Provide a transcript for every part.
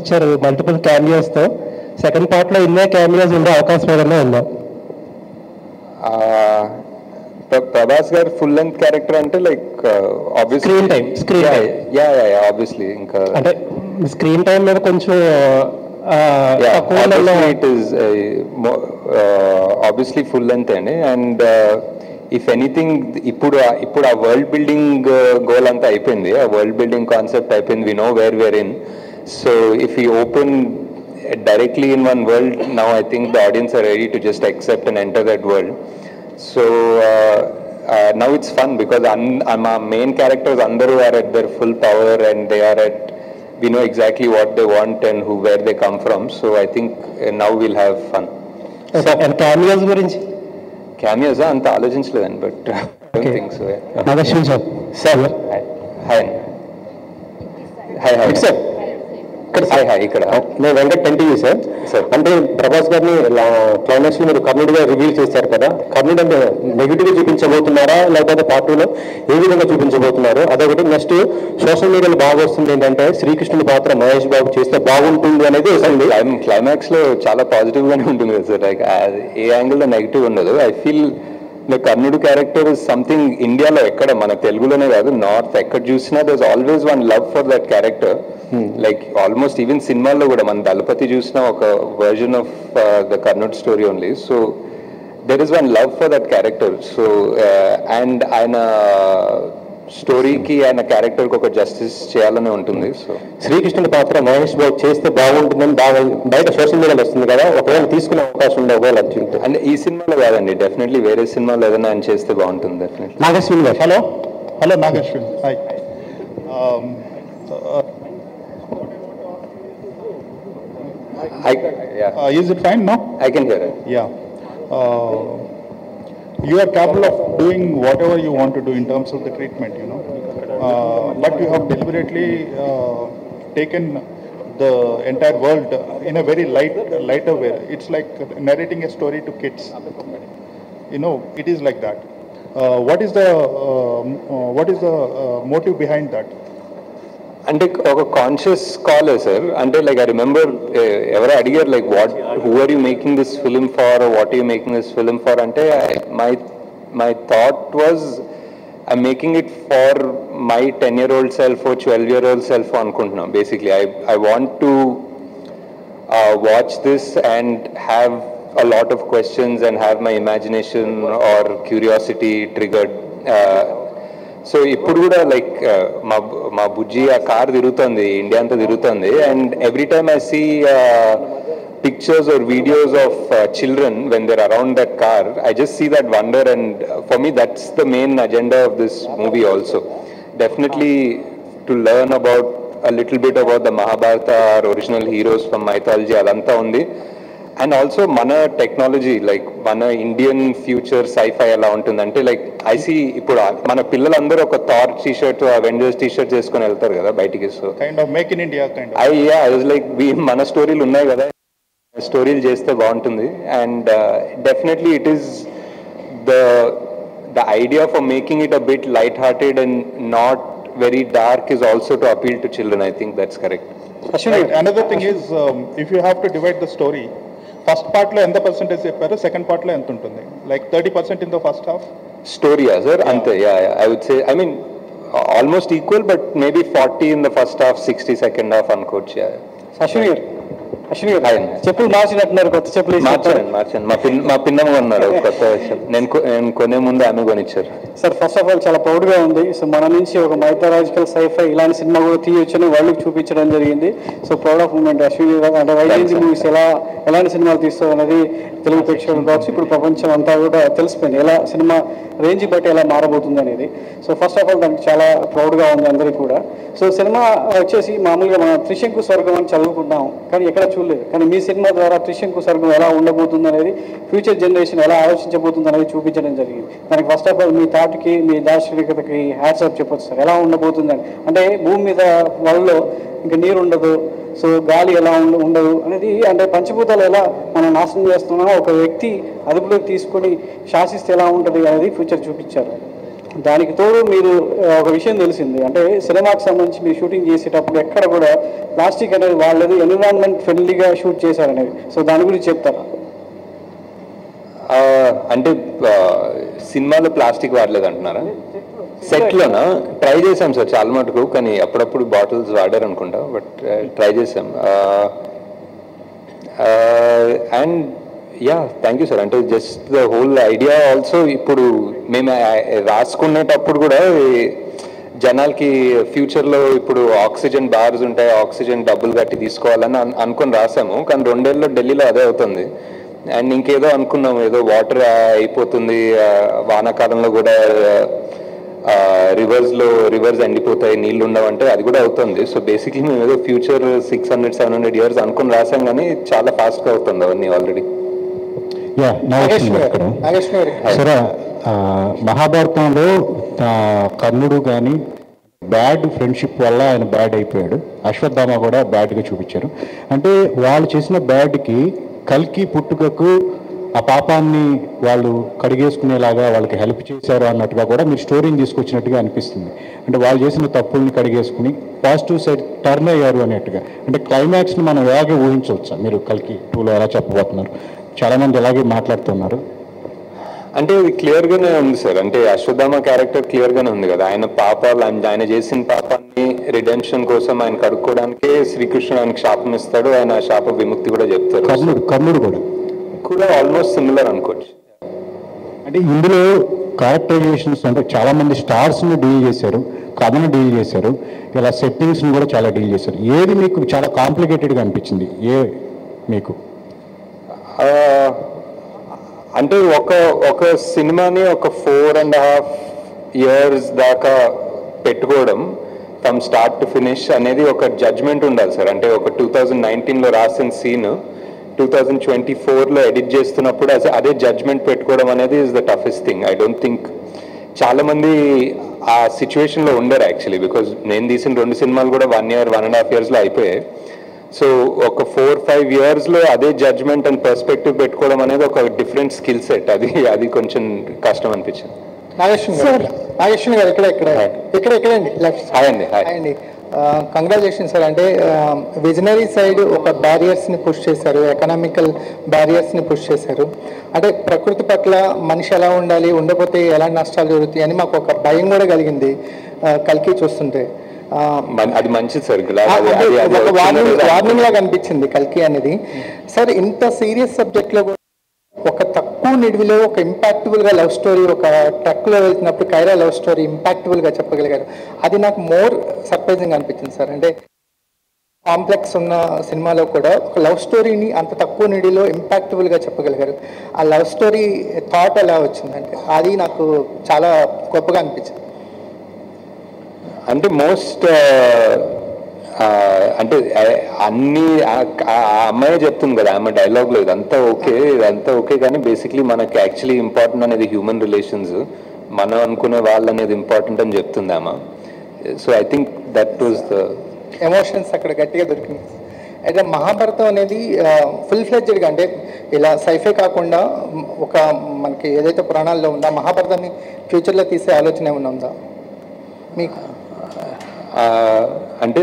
ఇచ్చారు multiple క్యామియోస్తో. Second పార్ట్లో ఇన్నే క్యామియోస్ ఉండే అవకాశం ఏదైనా ఉందా? ప్రభాస్ గారు ఫుల్ లెంత్ క్యారెక్టర్ అంటే like obviously screen time obviously ఇంకా అంటే స్క్రీన్ టైం మీద కొంచెం it is obviously full length అండి. అండ్ ఇఫ్ ఎనీథింగ్ ఇప్పుడు ఆ వరల్డ్ బిల్డింగ్ గోల్ అంతా అయిపోయింది, ఆ వరల్డ్ బిల్డింగ్ కాన్సెప్ట్ అయిపోయింది. We know where where in. So if you open directly in one world, now I think the audience are ready to just accept and enter that world. So now it's fun because our main characters andaru are at their full power and they are at, we know exactly what they want and where they come from. So I think now we'll have fun. And cameos gurinchi cameos anta aloచించలేదండి, but I don't think so. Nagashwin sir. Hi sir. ఇక్కడ నేను Venkat NTV sir. అంటే ప్రభాస్ గారిని climax లో మీరు కర్ణుడిగా reveal చేశారు కదా, కర్ణుడు అంటే నెగిటివ్ చూపించబోతున్నారా లేకపోతే పార్ట్ 2లో ఏ విధంగా చూపించబోతున్నారు? అదొకటి. నెక్స్ట్ సోషల్ మీడియాలో బాగా వస్తుంది ఏంటంటే శ్రీకృష్ణుడి పాత్ర మహేష్ బాబు చేస్తే బాగుంటుంది అనేది వస్తుంది. క్లైమాక్స్ లో చాలా పాజిటివ్ గానే ఉంటుంది కదా సార్, లైక్ ఏ యాంగిల్ లో నెగిటివ్ ఉండదు. ఐ ఫీల్ లైక్ కర్ణుడు క్యారెక్టర్ ఇస్ సంథింగ్ ఇండియాలో ఎక్కడ, మన తెలుగులోనే కాదు నార్త్ ఎక్కడ చూసినా there is always one love for that character. Like almost even సినిమాల్లో కూడా మన దళపతి చూసిన ఒక వర్జన్ ఆఫ్ ద కర్ణుడ్ story only. So there is one love for that character. So and ఆయన స్టోరీకి ఆయన క్యారెక్టర్కి ఒక జస్టిస్ చేయాలని ఉంటుంది. సో శ్రీకృష్ణుడి పాత్ర మహేష్ బాబు చేస్తే బాగుంటుందని బాగా బయట సోషల్ మీడియాలో వస్తుంది కదా, ఒకవేళ తీసుకునే అవకాశం ఉండే ఒకవేళ వచ్చింది అంటే ఈ సినిమాలో కాదండి, డెఫినెట్లీ వేరే సినిమాలో ఏదైనా ఆయన చేస్తే బాగుంటుంది డెఫినెట్లీ. నాగశ్విన్ గారు. Hello Nagashwin. Hi. Is it fine now? I can hear it. Yeah. You are capable of doing whatever you want to do in terms of the treatment, you know. But you have deliberately taken the entire world in a very lighter way. It's like narrating a story to kids. You know, it is like that. What is the motive behind that? అంటే ఒక conscious call sir. అంటే like I remember ఎవరో అడిగారు like who are you making this film for, what you making this film for అంటే my thought was I making it for my 10-year-old self, 12-year-old self అనుకుంటున్నాను. Basically I want to watch this and have a lot of questions and have my imagination or curiosity triggered. So ఇప్పుడు కూడా like మా బుజ్జి ఆ car తిరుగుతుంది, India అంతా తిరుగుతుంది. And every time I see pictures or videos of children when they're around that car, I just see that wonder, and for me that's the main agenda of this movie also. Definitely to learn about a little bit about the Mahabharata, our original heroes from mythology, adanta undi. And also mana technology, like mana Indian future sci-fi ఎలా ఉంటుందంటే like I see ఇప్పుడు మన పిల్లలందరూ ఒక Thar T-shirt, Avengers T-shirt చేసుకొని వెళ్తారు కదా బయటికి. So kind of make in India kind of I was like మన స్టోరీలు ఉన్నాయి కదా, స్టోరీలు చేస్తే బాగుంటుంది. And definitely it is the idea for making it a bit light-hearted and not very dark is also to appeal to children. I think that's correct. Right. Another thing is if you have to divide the story, first part lo enta percentage chepparu, second part lo enta untundi, like 30% in the first half story sir. Ante I would say, I mean almost equal, but maybe 40 in the first half, 60 second half అనుకోవచ్చు. అశ్విని గారు చెప్పులు మార్చినట్టున్నారు, కొత్త చెప్పులు మార్చాను. మా పిన్నమ్మ కొన్నారు కొత్త విషయం, నేను కొనే ముందు ఆమె కొనిచ్చారు. సార్ ఫస్ట్ ఆఫ్ ఆల్ చాలా ప్రౌడ్గా ఉంది. సో మన నుంచి ఒక మైథలాజికల్ సైఫై ఇలాంటి సినిమా కూడా తీయొచ్చని వాళ్ళకి చూపించడం జరిగింది. So proud of moment Ashwini గారు. అంటే వైజయంతి మూవీస్ ఎలాంటి సినిమాలు తీస్తారు అనేది తెలుగు ప్రేక్షకులు కావచ్చు, ఇప్పుడు ప్రపంచం అంతా కూడా తెలిసిపోయింది ఎలా సినిమా రేంజ్ బట్టి ఎలా మారబోతుంది అనేది. సో ఫస్ట్ ఆఫ్ ఆల్ దానికి చాలా ప్రౌడ్గా ఉంది అందరికీ కూడా. సో సినిమా వచ్చేసి మామూలుగా మనం త్రిశంకు స్వర్గం అని చదువుకుంటాం, కానీ ఎక్కడ చూడలేదు. కానీ మీ సినిమా ద్వారా త్రిశంకు స్వర్గం ఎలా ఉండబోతుంది అనేది, ఫ్యూచర్ జనరేషన్ ఎలా ఆలోచించబోతుంది అనేది చూపించడం జరిగింది. దానికి ఫస్ట్ ఆఫ్ ఆల్ మీ థాట్కి, మీ దార్శనికతకి హ్యాట్స్ ఆఫ్ చెప్పొచ్చు సార్. ఎలా ఉండబోతుందని, అంటే భూమి మీద వరల్డ్లో ఇంకా నీరు ఉండదు, సో గాలి ఎలా ఉండదు అనేది, అంటే పంచభూతాలు ఎలా మనం నాశనం చేస్తున్నామో ఒక వ్యక్తి అదుపులోకి తీసుకొని శాసిస్తే ఎలా ఉంటుంది అనేది ఫ్యూచర్ చూపించారు. దానికి తోడు మీరు ఒక విషయం తెలిసింది, అంటే సినిమాకి సంబంధించి మీరు షూటింగ్ చేసేటప్పుడు ఎక్కడ కూడా ప్లాస్టిక్ అనేది వాళ్ళది ఎన్విరాన్మెంట్ ఫ్రెండ్లీగా షూట్ చేశారనేది. సో దాని గురించి చెప్తారా? అంటే సినిమాలో ప్లాస్టిక్ వాడలేదు అంటున్నారా? సెట్లోనా? ట్రై చేసాం సార్ చాలా మటుకు, కానీ అప్పుడప్పుడు బాటిల్స్ వాడారు అనుకుంటా, బట్ ట్రై చేసాం. And yeah, thank you sir. అంటే just the whole idea also ఇప్పుడు మేము రాసుకునేటప్పుడు కూడా జనాలకి ఫ్యూచర్లో ఇప్పుడు ఆక్సిజన్ బార్స్ ఉంటాయి, ఆక్సిజన్ డబ్బులు కట్టి తీసుకోవాలని అనుకుని రాసాము. కానీ 2 ఏళ్ళలో ఢిల్లీలో అదే అవుతుంది. అండ్ ఇంకేదో అనుకున్నాము, ఏదో వాటర్ అయిపోతుంది, వానాకాలంలో కూడా రివర్స్ ఎండిపోతాయి, నీళ్ళు ఉండవంటే అది కూడా అవుతుంది. సో బేసిక్లీ మేము ఏదో ఫ్యూచర్ 600-700 years అనుకుని రాసాం, కానీ చాలా ఫాస్ట్గా అవుతుంది అవన్నీ ఆల్రెడీ. సరే, మహాభారతంలో కర్ణుడు కానీ బ్యాడ్ ఫ్రెండ్షిప్ వల్ల ఆయన బ్యాడ్ అయిపోయాడు, అశ్వత్థామ కూడా బ్యాడ్గా చూపించారు. అంటే వాళ్ళు చేసిన బ్యాడ్కి కల్కి పుట్టుకకు ఆ పాపాన్ని వాళ్ళు కడిగేసుకునేలాగా వాళ్ళకి హెల్ప్ చేశారు అన్నట్టుగా కూడా మీరు స్టోరీని తీసుకొచ్చినట్టుగా అనిపిస్తుంది. అంటే వాళ్ళు చేసిన తప్పుల్ని కడిగేసుకుని పాజిటివ్ సైడ్ టర్న్ అయ్యారు అనేట్టుగా. అంటే క్లైమాక్స్ని మనం ఎలాగే ఊహించవచ్చా? మీరు కల్కి 2లో ఎలా చెప్పబోతున్నారు? చాలామంది అలాగే మాట్లాడుతున్నారు. అంటే ఇది క్లియర్గానే ఉంది సార్. అంటే అశ్వత్థామ క్యారెక్టర్ క్లియర్గానే ఉంది కదా, ఆయన పాపాలు, ఆయన చేసిన పాపాన్ని రిడెంప్షన్ కోసం ఆయన కడుక్కోవడానికే శ్రీకృష్ణుడు ఆయనకు శాపం ఇస్తాడు, ఆయన శాప విముక్తి కూడా చెప్తారు. కర్ణుడు కూడా ఆల్మోస్ట్ సిమిలర్ అనుకోవచ్చు. అంటే ఇందులో క్యారెక్టరైజేషన్స్ అంటే చాలా మంది స్టార్స్ని డీల్ చేశారు, కథను డీల్ చేశారు, ఇలా సెట్టింగ్స్ని కూడా చాలా డీల్ చేశారు. ఏది మీకు చాలా కాంప్లికేటెడ్గా అనిపించింది? మీకు అంటే ఒక సినిమాని ఒక 4.5 years దాకా పెట్టుకోవడం ఫ్రమ్ స్టార్ట్ టు ఫినిష్ అనేది ఒక జడ్జ్మెంట్ ఉండాలి సార్. అంటే ఒక 2019లో రాసిన సీన్ 2024లో ఎడిట్ చేస్తున్నప్పుడు అదే జడ్జ్మెంట్ పెట్టుకోవడం అనేది is the toughest thing. I don't think చాలా మంది ఆ సిచ్యువేషన్లో ఉండరు యాక్చువల్లీ, బికాజ్ నేను తీసిన 2 సినిమాలు కూడా 1 year 1.5 yearsలో అయిపోయాయి. సో ఒక 4-5 yearsలో అదే జడ్జ్మెంట్ అండ్ పర్స్పెక్టివ్ పెట్టుకోవడం అనేది ఒక డిఫరెంట్ స్కిల్ సెట్. అది కొంచెం కష్టం అనిపించింది. నాగేశ్వరి గారు ఎక్కడండి లెఫ్ట్ అండి. Congratulation sir. అంటే విజనరీ సైడ్ ఒక బ్యారియర్స్ని పుష్ చేశారు, ఎకనామికల్ బ్యారియర్స్ని పుష్ చేశారు. అంటే ప్రకృతి పట్ల మనిషి ఎలా ఉండాలి, ఉండకపోతే ఎలాంటి నష్టాలు జరుగుతాయి అని మాకు ఒక భయం కూడా కలిగింది కల్కి చూస్తుంటే. అది మంచిది సార్, ఒక వార్నింగ్ లాగా అనిపించింది కల్కి అనేది. సార్ ఇంత సీరియస్ సబ్జెక్ట్లో ఒక తక్కువ నిడివిలో ఒక ఇంపాక్టబుల్గా లవ్ స్టోరీ, ఒక ట్రక్లో వెళ్తున్నప్పుడు కైరా లవ్ స్టోరీ ఇంపాక్టబుల్గా చెప్పగలిగారు. అది నాకు మోర్ సర్ప్రైజింగ్ అనిపించింది సార్. అంటే కాంప్లెక్స్ ఉన్న సినిమాలో కూడా ఒక లవ్ స్టోరీని అంత తక్కువ నిడిలో ఇంపాక్టబుల్గా చెప్పగలిగారు. ఆ లవ్ స్టోరీ థాట్ ఎలా వచ్చిందంటే అది నాకు చాలా గొప్పగా అనిపించింది. అంటే మోస్ట్ అంటే అన్ని ఆ అమ్మాయి చెప్తుంది కదా, ఆమె డైలాగ్లో ఇదంతా ఓకే కానీ బేసిక్లీ మనకి యాక్చువల్లీ ఇంపార్టెంట్ అనేది హ్యూమన్ రిలేషన్స్, మనం అనుకునే వాళ్ళు అనేది ఇంపార్టెంట్ అని చెప్తుంది ఆమె. So I think that was the emotions అక్కడ గట్టిగా దొరికింది. అయితే మహాభారతం అనేది ఫుల్ ఫ్లెడ్జ్డ్గా అంటే ఇలా సైఫే కాకుండా ఒక మనకి ఏదైతే పురాణాల్లో ఉందో మహాభారతాన్ని ఫ్యూచర్లో తీసే ఆలోచన ఏమన్నా ఉందా మీకు? అంటే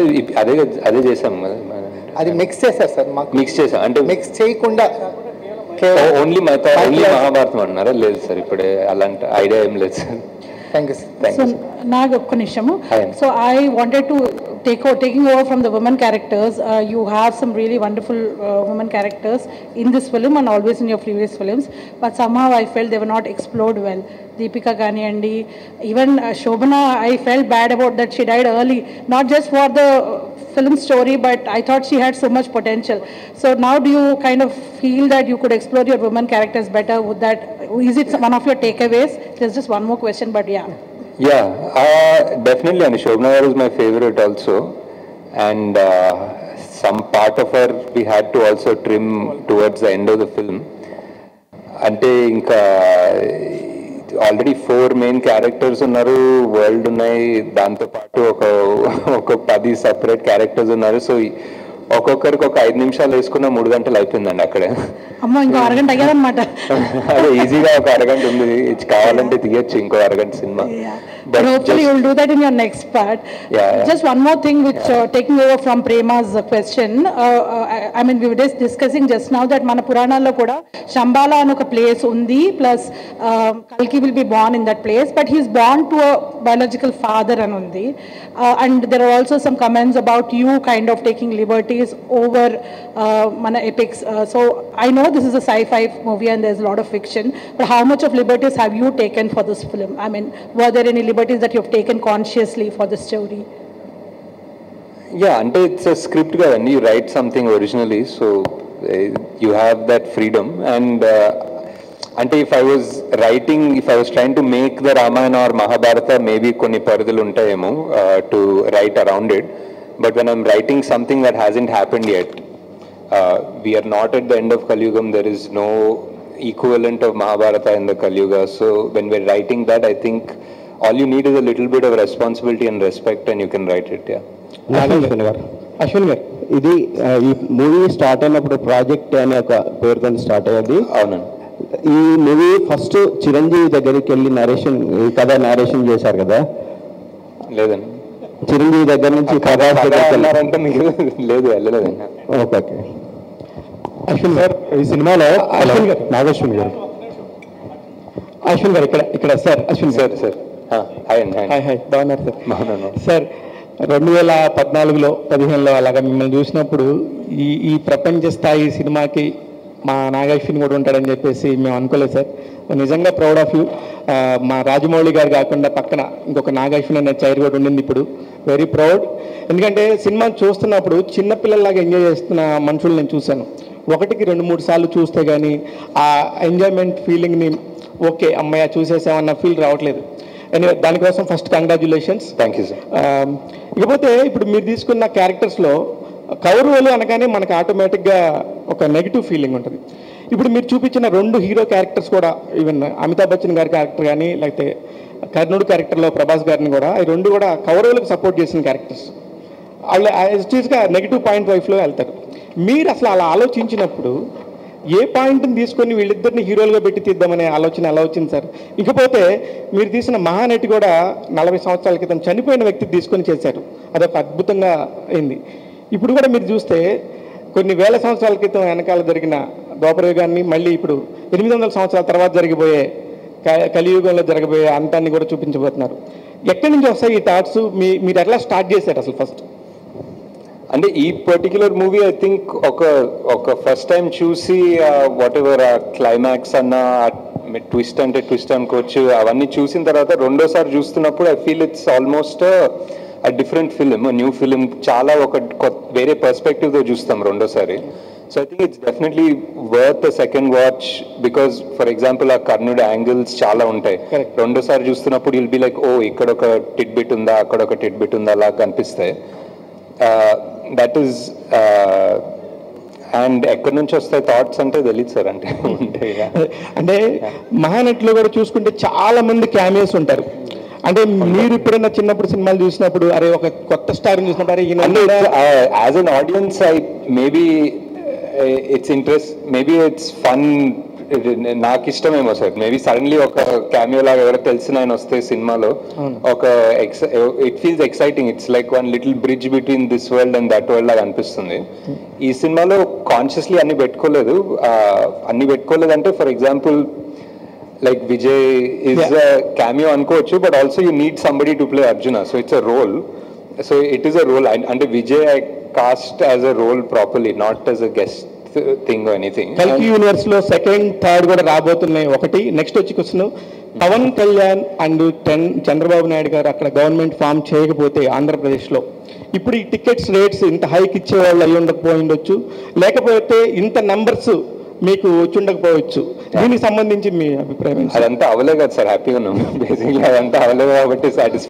అదే చేసాం కదా, అది మిక్స్ చేశారు సార్. మాకు మిక్స్ చేసాం అంటే మిక్స్ చేయకుండా ఓన్లీ మహాభారతం అన్నారా? లేదు సార్, ఇప్పుడే అలాంటి ఐడియా ఏం లేదు సార్. Thank you sir. నాకు ఒక్క నిమిషము. So I wanted to taking over from the women characters. You have some really wonderful women characters in this film and always in your previous films, but somehow I felt they were not explored well. Deepika Ganiyandi, even Shobana, I felt bad about that she died early, not just for the film story, but I thought she had so much potential. So now do you kind of feel that you could explore your women characters better? Is it one of your takeaways? There's just one more question, but yeah. Yeah, definitely. And Shobana is my favorite also, and some part of her we had to also trim towards the end of the film. Ante inka already 4 main characters unnaru, world unnai, danto paatu oka 10 separate characters unnaru. So ఒక్కొక్కరికి ఒక 5 నిమిషాలు వేసుకున్న 3 గంటలు అయిపోయిందండి అక్కడే. అమ్మో ఇంకో అరగంట అయ్యారనమాట. అదే ఈజీగా ఒక అరగంట ఉంది, కావాలంటే తీయచ్చు ఇంకో అరగంట cinema. But hopefully you will do that in your next part. Just one more thing which taking over from Prema's question. I mean we were just discussing just now that మన పురాణాల్లో కూడా శంబాలా అని ఒక ప్లేస్ ఉంది, plus కల్కి will be born in that place, but he is born to a biological father అని ఉంది. And there are also some comments about you kind of taking liberties over మన epics. So I know this is a sci-fi movie and there's a lot of fiction, but how much of liberties have you taken for this film? I mean, were there any liberties that you have taken consciously for the story? Yeah, అంటే it's a script కదండి, you write something originally, so you have that freedom. And అంటే if I was trying to make the Ramayana or Mahabharata, maybe కొన్ని పరిధులు ఉంటాయేమో to write around it, but when I'm writing something that hasn't happened yet, we are not at the end of Kali Yugam, there is no equivalent of Mahabharata in the Kali Yuga, so when we're writing that, I think all you need is a little bit of responsibility and respect and you can write it. Ashwin గారు ఇది ఈ movie start అయినప్పుడు project అనే ఒక పేరుతో start అయ్యేది. అవునండి. ఈ మూవీ ఫస్ట్ చిరంజీవి దగ్గరికి వెళ్ళి ఈ కథ నారేషన్ చేశారు కదా? లేదండి, చిరంజీవి దగ్గర నుంచి అంటే మీకు లేదు, వెళ్ళలేదండి. ఓకే. అశ్విన్ గారు ఈ సినిమాలో నాగేశ్వన్ గారు ఇక్కడ సార్ అశ్విన్ సార్ హాయ్ బాగున్నారు సార్? 2014లో 15లో అలాగా మిమ్మల్ని చూసినప్పుడు ఈ ప్రపంచ స్థాయి సినిమాకి మా నాగేశ్వన్ కూడా ఉంటాడని చెప్పేసి మేము అనుకోలేదు సార్. నిజంగా ప్రౌడ్ ఆఫ్ యూ. మా రాజమౌళి గారు కాకుండా పక్కన ఇంకొక నాగేశ్వన్ అనే చైర్ కూడా ఉండింది ఇప్పుడు. Very proud. ఎందుకంటే సినిమాని చూస్తున్నప్పుడు చిన్నపిల్లల్లాగా ఎంజాయ్ చేస్తున్న మనుషులు నేను చూశాను. 1కి 2-3 సార్లు చూస్తే కానీ ఆ ఎంజాయ్మెంట్ ఫీలింగ్ని ఓకే అమ్మాయి చూసేసామన్న ఫీల్ రావట్లేదు. ఎనివే దానికోసం first congratulations. Thank you sir. ఇకపోతే ఇప్పుడు మీరు తీసుకున్న క్యారెక్టర్స్లో కౌరవులు అనగానే మనకు ఆటోమేటిక్గా ఒక నెగిటివ్ ఫీలింగ్ ఉంటుంది. ఇప్పుడు మీరు చూపించిన 2 హీరో క్యారెక్టర్స్ కూడా, ఈవెన్ అమితాబ్ బచ్చన్ గారి క్యారెక్టర్ కానీ లేకపోతే కర్ణుడు క్యారెక్టర్లో ప్రభాస్ గారిని కూడా, ఈ 2 కూడా కౌరవులకు సపోర్ట్ చేసిన క్యారెక్టర్స్. వాళ్ళు యాజ్గా నెగిటివ్ పాయింట్ వైఫ్లో వెళ్తారు. మీరు అసలు అలా ఆలోచించినప్పుడు ఏ పాయింట్ని తీసుకొని వీళ్ళిద్దరిని హీరోలుగా పెట్టి తీద్దామనే ఆలోచన ఎలా వచ్చింది సార్? ఇకపోతే మీరు తీసిన మహానటి కూడా 40 సంవత్సరాల క్రితం చనిపోయిన వ్యక్తి తీసుకొని చేశారు, అదొక అద్భుతంగా అయింది. ఇప్పుడు కూడా మీరు చూస్తే కొన్ని వేల సంవత్సరాల క్రితం వెనకాల జరిగిన ద్వాపరయుగాన్ని మళ్ళీ ఇప్పుడు 800 సంవత్సరాల తర్వాత జరిగిపోయే కలియుగంలో జరగబోయే అంతాన్ని కూడా చూపించబోతున్నారు. ఎక్కడి నుంచి వస్తాయి ఈ థాట్స్? మీరు ఎట్లా స్టార్ట్ చేశారు అసలు ఫస్ట్? అంటే ఈ పర్టిక్యులర్ మూవీ ఐ థింక్ ఒక ఫస్ట్ టైం చూసి వాట్ ఎవర్ ఆ క్లైమాక్స్ అన్న ట్విస్ట్ అంటే ట్విస్ట్ అనుకోవచ్చు, అవన్నీ చూసిన తర్వాత రెండోసారి చూస్తున్నప్పుడు I feel it's almost a different film, a new film, చాలా ఒక వేరే పర్స్పెక్టివ్తో చూస్తాం రెండోసారి. So I think it's definitely worth a second watch, because for example ఆ కర్ణుడు యాంగిల్స్ చాలా ఉంటాయి. రెండోసారి చూస్తున్నప్పుడు విల్ బి లైక్, ఓ ఇక్కడ ఒక టిట్ బిట్ ఉందా, అక్కడ ఒక టిట్ బిట్ ఉందా అలా కనిపిస్తాయి. దట్ ఈస్ అండ్ ఎక్కడి నుంచి వస్తాయి థాట్స్ అంటే తెలియదు సార్. అంటే మహానటిలో కూడా చూసుకుంటే చాలా మంది క్యామియోస్ ఉంటారు. అంటే మీరు ఎప్పుడైనా చిన్నప్పుడు సినిమాలు చూసినప్పుడు అరే ఒక కొత్త స్టార్ చూసినప్పుడు అరే as an audience I maybe it's interest, maybe it's fun, నాకు ఇష్టమేమో సార్. మేబీ సడన్లీ ఒక క్యామియో లాగా ఎవరో తెలిసిన ఆయన వస్తే సినిమాలో ఒక it feels exciting. It's like one little bridge between this world and that world లాగా అనిపిస్తుంది. ఈ సినిమాలో కాన్షియస్లీ అన్ని పెట్టుకోలేదు అంటే for example like Vijay is a cameo ankochu, but also you need somebody to play Arjuna, so it's a role, so it is a role, and Vijay I cast as a role properly, not as a guest thing or anything. Kalki universe lo second third kuda rabothunnayi. ఒకటి next వచ్చి question, Pawan Kalyan and Chandrababu Naidu గారు అక్కడ government form చేయకపోతే ఆంధ్రప్రదేశ్లో ఇప్పుడు ఈ tickets rates ఇంత hike ఇచ్చేవాళ్ళు అయ్యి ఉండకపోవచ్చు, లేకపోతే ఇంత నెంబర్స్ మీకు వచ్చి ఉండకపోవచ్చు. దీనికి సంబంధించి మీ అభిప్రాయం? అదంతా అవలే కదా సార్, హ్యాపీగా ఉన్నాం బేసిక్లీ. అదంతా అవలే కాబట్టి సాటిస్ఫై